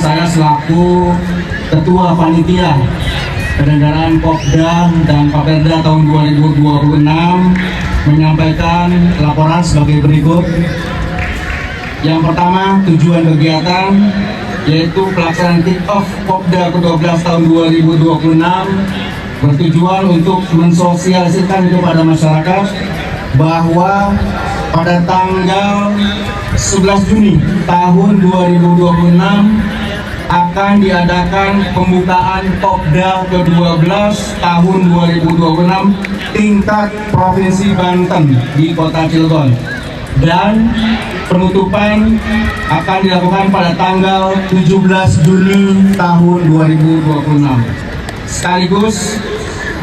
saya selaku Ketua Panitia Penyelenggaraan Popda dan Papeda tahun 2026 menyampaikan laporan sebagai berikut. Yang pertama, tujuan kegiatan yaitu pelaksanaan kick-off Popda ke-12 tahun 2026 bertujuan untuk mensosialisasikan kepada masyarakat bahwa pada tanggal 11 Juni tahun 2026 akan diadakan pembukaan Popda ke-12 tahun 2026 tingkat Provinsi Banten di Kota Cilegon, dan penutupan akan dilakukan pada tanggal 17 Juni tahun 2026. Sekaligus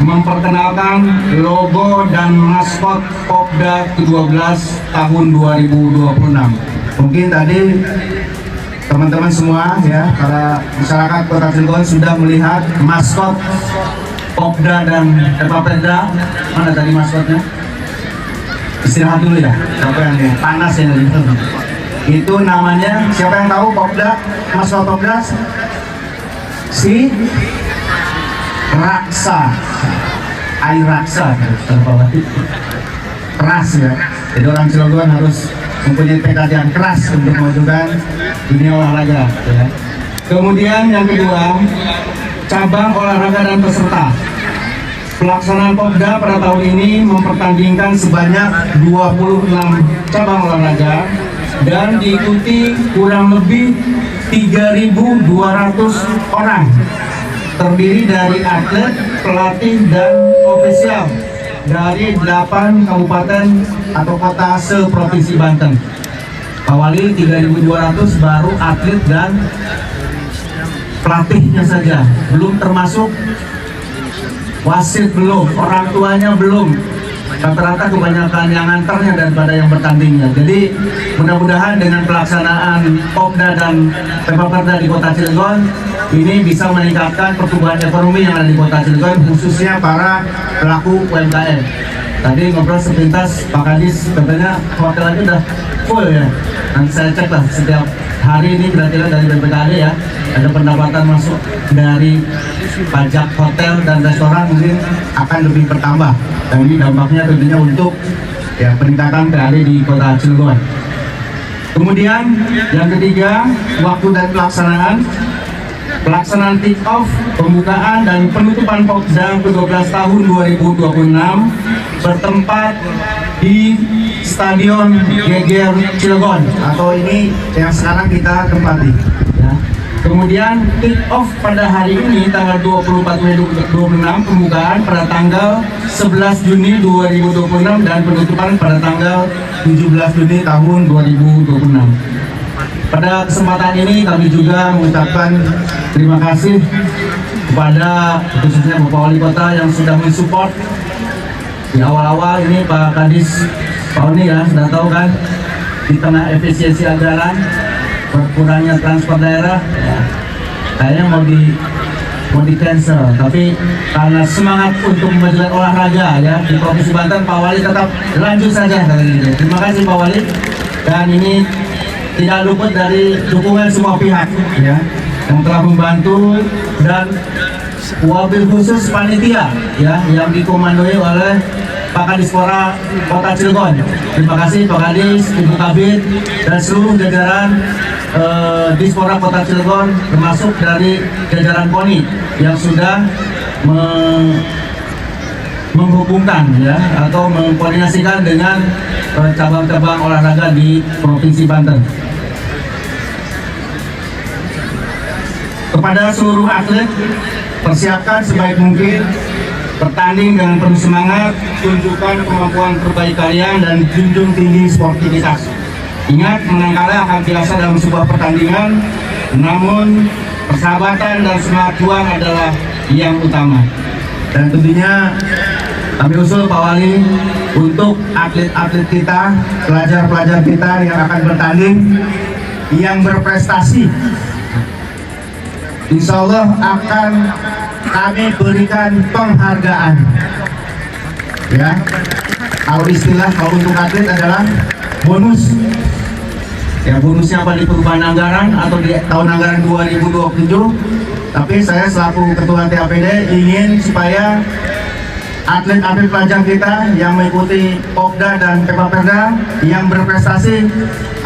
memperkenalkan logo dan maskot Popda ke-12 tahun 2026. Mungkin tadi teman-teman semua ya, para masyarakat Kota Cilegon sudah melihat maskot Popda dan Papeda. Mana tadi maskotnya? Istirahat dulu ya, siapa yang panas ya gitu. Itu namanya, siapa yang tahu Popda, maskot Popda? Si Raksa, air raksa, keras ya. Jadi orang Cilegon harus mempunyai tekad yang keras untuk memajukan dunia olahraga ya. Kemudian yang kedua, cabang olahraga dan peserta. Pelaksanaan Popda pada tahun ini mempertandingkan sebanyak 26 cabang olahraga dan diikuti kurang lebih 3.200 orang, terdiri dari atlet, pelatih, dan ofisial dari 8 kabupaten atau kota se-Provinsi Banten. Awali 3.200 baru atlet dan pelatihnya saja, belum termasuk wasit, belum, orang tuanya belum. Rata-rata kebanyakan yang nganternya daripada yang bertandingnya. Jadi mudah-mudahan dengan pelaksanaan Popda dan Papeda di Kota Cilegon ini bisa meningkatkan pertumbuhan ekonomi yang ada di Kota Cilegon, khususnya para pelaku UMKM. Tadi ngobrol sepintas Pak Kadis katanya hotel aja udah full ya. Nanti saya cek lah setiap hari ini kira-kira dari BPKD ya, ada pendapatan masuk dari pajak hotel dan restoran mungkin akan lebih bertambah, dan ini dampaknya tentunya untuk ya peningkatan PAD di Kota Cilegon. Kemudian yang ketiga, waktu dan pelaksanaan kick off, pembukaan dan penutupan Popda ke-12 tahun 2026 bertempat di Stadion Geger Cilegon, atau ini yang sekarang kita tempati ya. Kemudian kick off pada hari ini tanggal 24 Mei 2026, pembukaan pada tanggal 11 Juni 2026 dan penutupan pada tanggal 17 Juni tahun 2026. Pada kesempatan ini kami juga mengucapkan terima kasih kepada khususnya Bapak Wali Kota yang sudah mensupport di awal-awal ini. Pak Kadis, Pak Oni ya, sudah tahu kan, di tengah efisiensi anggaran, berkurangnya transport daerah, ya, kayaknya mau di cancel, tapi karena semangat untuk memajukan olahraga ya di Provinsi Banten, Pak Wali tetap lanjut saja. Terima kasih Pak Wali, dan ini tidak luput dari dukungan semua pihak ya yang telah membantu, dan wabil khusus panitia ya yang dikomandoi oleh Pak Kadispora Kota Cilegon. Terima kasih Pak Kadis, Ibu Kabid, dan seluruh jajaran Dispora Kota Cilegon, termasuk dari jajaran KONI yang sudah menghubungkan ya atau mengkoordinasikan dengan cabang-cabang olahraga di Provinsi Banten. Kepada seluruh atlet, persiapkan sebaik mungkin, bertanding dengan penuh semangat, tunjukkan kemampuan terbaik kalian, dan junjung tinggi sportivitas. Ingat, menang kalah akan biasa dalam sebuah pertandingan, namun persahabatan dan semangat juang adalah yang utama. Dan tentunya kami usul Pak Wali untuk atlet-atlet kita, pelajar-pelajar kita yang akan bertanding, yang berprestasi, insya Allah akan kami berikan penghargaan ya. Kalau istilah kalau untuk atlet adalah bonus Ya bonusnya apa di perubahan anggaran atau di tahun anggaran 2027. Tapi saya selaku Ketua TAPD ingin supaya atlet-atlet pelajar kita yang mengikuti Popda dan Pepaperda yang berprestasi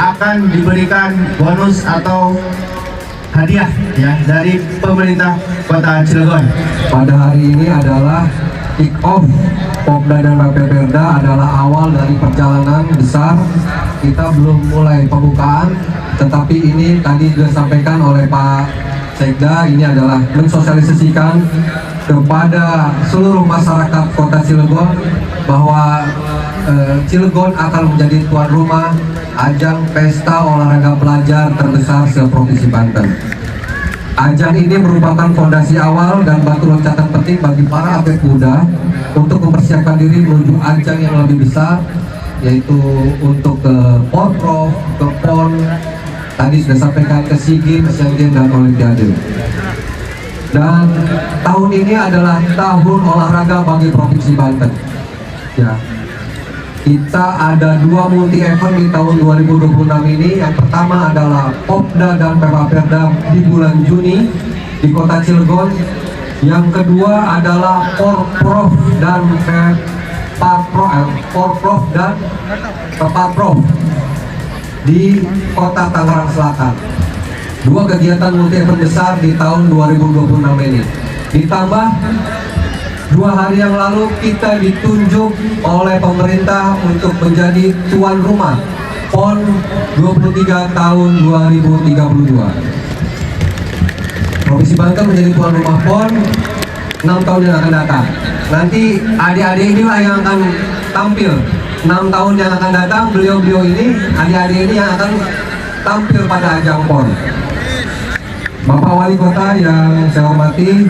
akan diberikan bonus atau hadiah ya dari pemerintah Kota Cilegon. Pada hari ini adalah kick off Popda dan Pepaperda, adalah awal dari perjalanan besar. Kita belum mulai pembukaan, tetapi ini tadi disampaikan oleh Pak Sekda, ini adalah mensosialisasikan kepada seluruh masyarakat Kota Cilegon bahwa Cilegon akan menjadi tuan rumah ajang pesta olahraga pelajar terbesar se-Provinsi Banten. Ajang ini merupakan fondasi awal dan batu loncatan penting bagi para atlet muda untuk mempersiapkan diri menuju ajang yang lebih besar, yaitu untuk ke Porprov, ke PON, tadi sudah sampaikan ke SEA Games, Asian Games, dan Olimpiade. Dan tahun ini adalah tahun olahraga bagi Provinsi Banten. Ya, kita ada 2 multi event di tahun 2026 ini. Yang pertama adalah Popda dan Pepaperda di bulan Juni di Kota Cilegon. Yang kedua adalah Porprov dan Porprov dan Pepaprov di Kota Tangerang Selatan. 2 kegiatan multi event besar di tahun 2026 ini. Ditambah 2 hari yang lalu kita ditunjuk oleh pemerintah untuk menjadi tuan rumah PON 23 tahun 2032. Provinsi Banten menjadi tuan rumah PON 6 tahun yang akan datang. Nanti adik-adik inilah yang akan tampil 6 tahun yang akan datang. Beliau-beliau ini, adik-adik ini yang akan tampil pada ajang PON. Bapak Wali Kota yang saya hormati,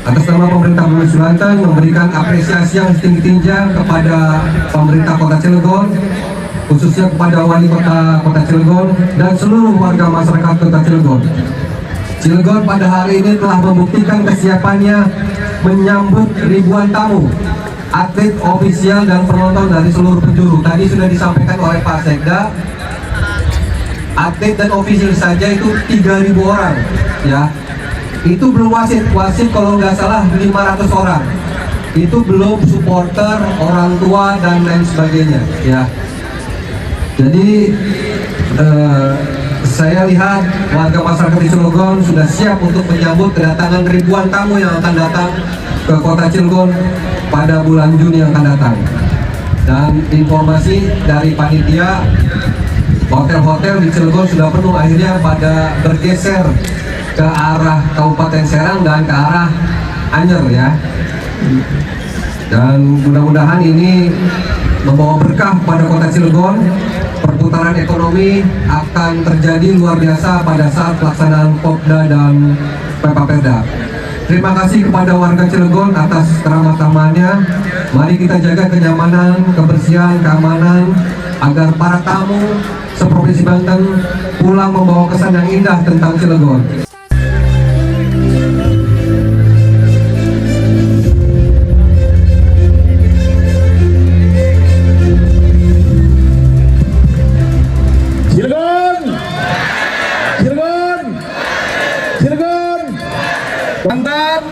atas nama pemerintah Provinsi Banten memberikan apresiasi yang setinggi-tingginya kepada pemerintah Kota Cilegon, khususnya kepada Wali Kota Kota Cilegon dan seluruh warga masyarakat Kota Cilegon. Cilegon pada hari ini telah membuktikan kesiapannya menyambut ribuan tamu, atlet, ofisial, dan penonton dari seluruh penjuru. Tadi sudah disampaikan oleh Pak Sekda, atlet dan ofisial saja itu 3.000 orang, ya. Itu belum wasit kalau nggak salah 500 orang. Itu belum supporter, orang tua, dan lain sebagainya, ya. Jadi saya lihat warga masyarakat di Cilegon sudah siap untuk menyambut kedatangan ribuan tamu yang akan datang ke Kota Cilegon pada bulan Juni yang akan datang. Dan informasi dari panitia, hotel-hotel di Cilegon sudah penuh, akhirnya pada bergeser ke arah Kabupaten Serang dan ke arah Anyer, ya. Dan mudah-mudahan ini membawa berkah pada Kota Cilegon. Perputaran ekonomi akan terjadi luar biasa pada saat pelaksanaan Popda dan Pepaperda. Terima kasih kepada warga Cilegon atas keramah-tamahannya. Mari kita jaga kenyamanan, kebersihan, keamanan agar para tamu se-Provinsi Banten pulang membawa kesan yang indah tentang Cilegon. Banten,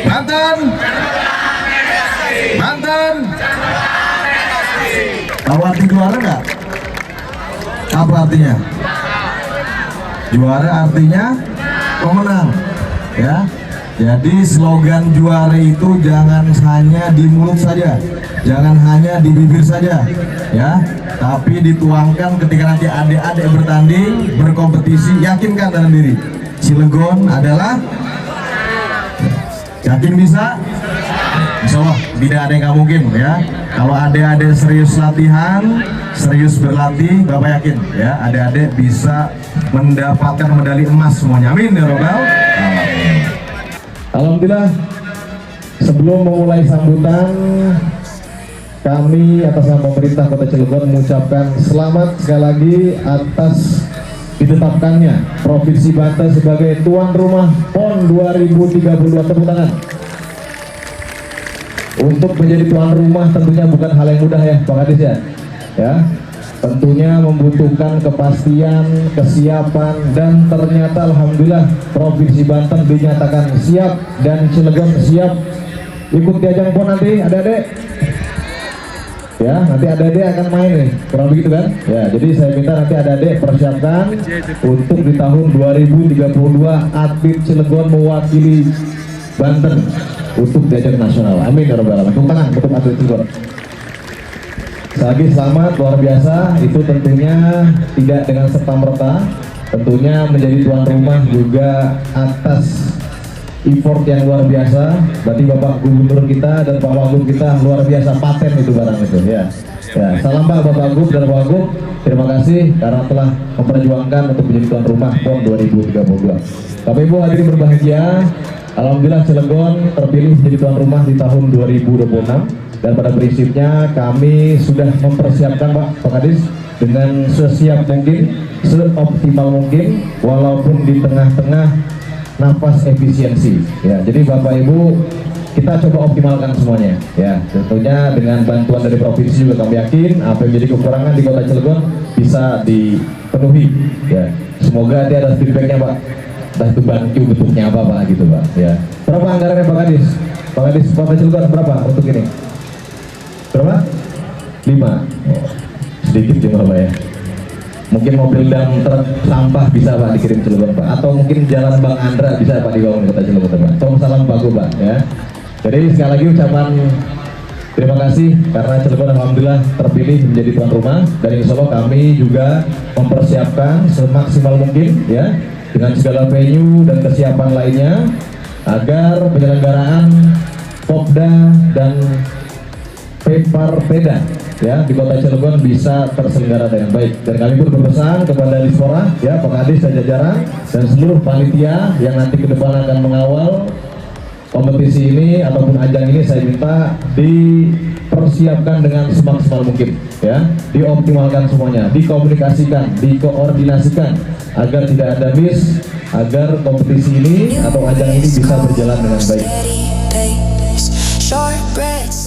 Banten, Banten. Tahu arti juara nggak? Apa artinya? Juara artinya pemenang, ya. Jadi slogan juara itu jangan hanya di mulut saja, jangan hanya di bibir saja, ya. Tapi dituangkan ketika nanti adik-adik bertanding, berkompetisi, yakinkan dalam diri. Cilegon adalah, yakin bisa? Insya Allah tidak ada yang nggak mungkin, ya. Kalau adik-adik serius latihan, serius berlatih, Bapak yakin, ya, adik-adik bisa mendapatkan medali emas semuanya. Amin ya Robbal. Alhamdulillah, sebelum memulai sambutan, kami atas nama pemerintah Kota Cilegon mengucapkan selamat sekali lagi atas ditetapkannya Provinsi Banten sebagai tuan rumah PON 2032. Tepuk tangan. Untuk menjadi tuan rumah tentunya bukan hal yang mudah, ya Pak Kadis, ya. tentunya membutuhkan kepastian, kesiapan, dan ternyata alhamdulillah Provinsi Banten dinyatakan siap dan Cilegon siap ikut di ajang PON nanti adik-adik. Ya, nanti adik-adik akan main nih, kurang begitu kan? Ya, jadi saya minta nanti adik-adik persiapkan untuk di tahun 2032 atlet Cilegon mewakili Banten untuk di ajang nasional. Amin ya rabbal alamin. Tepuk tangan untuk atlet Cilegon. Lagi selamat luar biasa, itu tentunya tidak dengan serta-merta, tentunya menjadi tuan rumah juga atas effort yang luar biasa. Berarti Bapak Gubernur kita dan Pak Wagub kita luar biasa, paten itu barang itu ya. Ya, salam Pak Bapak Gub dan Pak Wagub, terima kasih karena telah memperjuangkan untuk menjadi tuan rumah PON 2032. Bapak Ibu hadirin berbahagia, alhamdulillah Cilegon terpilih menjadi tuan rumah di tahun 2026. Dan pada prinsipnya kami sudah mempersiapkan Pak Kadis dengan sesiap mungkin, seoptimal mungkin, walaupun di tengah-tengah nafas efisiensi. Ya, jadi Bapak Ibu kita coba optimalkan semuanya. Ya, tentunya dengan bantuan dari provinsi juga kami yakin apa yang menjadi kekurangan di Kota Cilegon bisa dipenuhi. Ya, semoga dia ada feedbacknya Pak. Entah itu bantu bentuknya apa Pak gitu Pak. Ya, berapa anggarannya Pak Kadis? Pak Kadis Kota Cilegon berapa untuk ini? Berapa? 5. Oh, sedikit cuma Pak ya. Mungkin mobil dan truk sampah bisa Pak dikirim Cilegon Pak, atau mungkin jalan Bang Andra bisa Pak dibangun Kota Cilegon Pak. Salam Pak Gu Pak ya. Jadi sekali lagi ucapan terima kasih karena Cilegon alhamdulillah terpilih menjadi tuan rumah, dan insya Allah kami juga mempersiapkan semaksimal mungkin ya dengan segala venue dan kesiapan lainnya agar penyelenggaraan Popda dan Peparpeda ya di Kota Cilegon bisa terselenggara dengan baik. Dan kami pun berpesan kepada Dispora ya, Pak Kadis dan jajaran dan seluruh panitia yang nanti ke depan akan mengawal kompetisi ini ataupun ajang ini, saya minta dipersiapkan dengan semaksimal mungkin ya, dioptimalkan semuanya, dikomunikasikan, dikoordinasikan agar tidak ada miss, agar kompetisi ini atau ajang ini bisa berjalan dengan baik. Short breaks